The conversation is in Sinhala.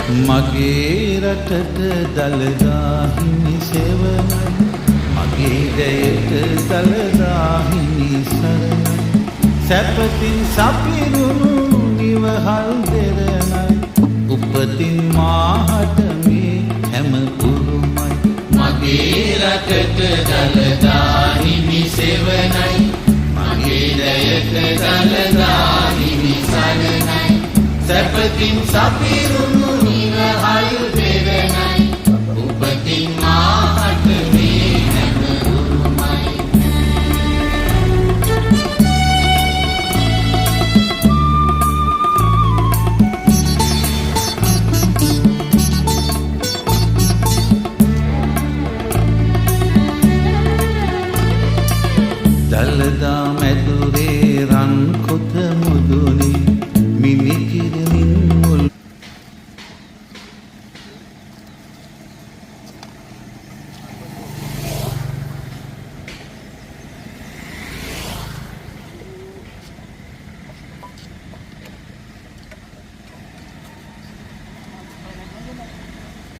මගේ රටට දළදා හිමි සෙවණයි මගේ දැයට දළදා හිමි සරණයි සැපතින් සපිරුණු නිවහල් දෙරණයි උපතින් මාහට මේ හැම උරුමයි මගේ රටට දළදා හිමි සෙවණයි මගේ දැයට දළදා හිමි සරණයි සැපතින් සපිරුණු නිවහල්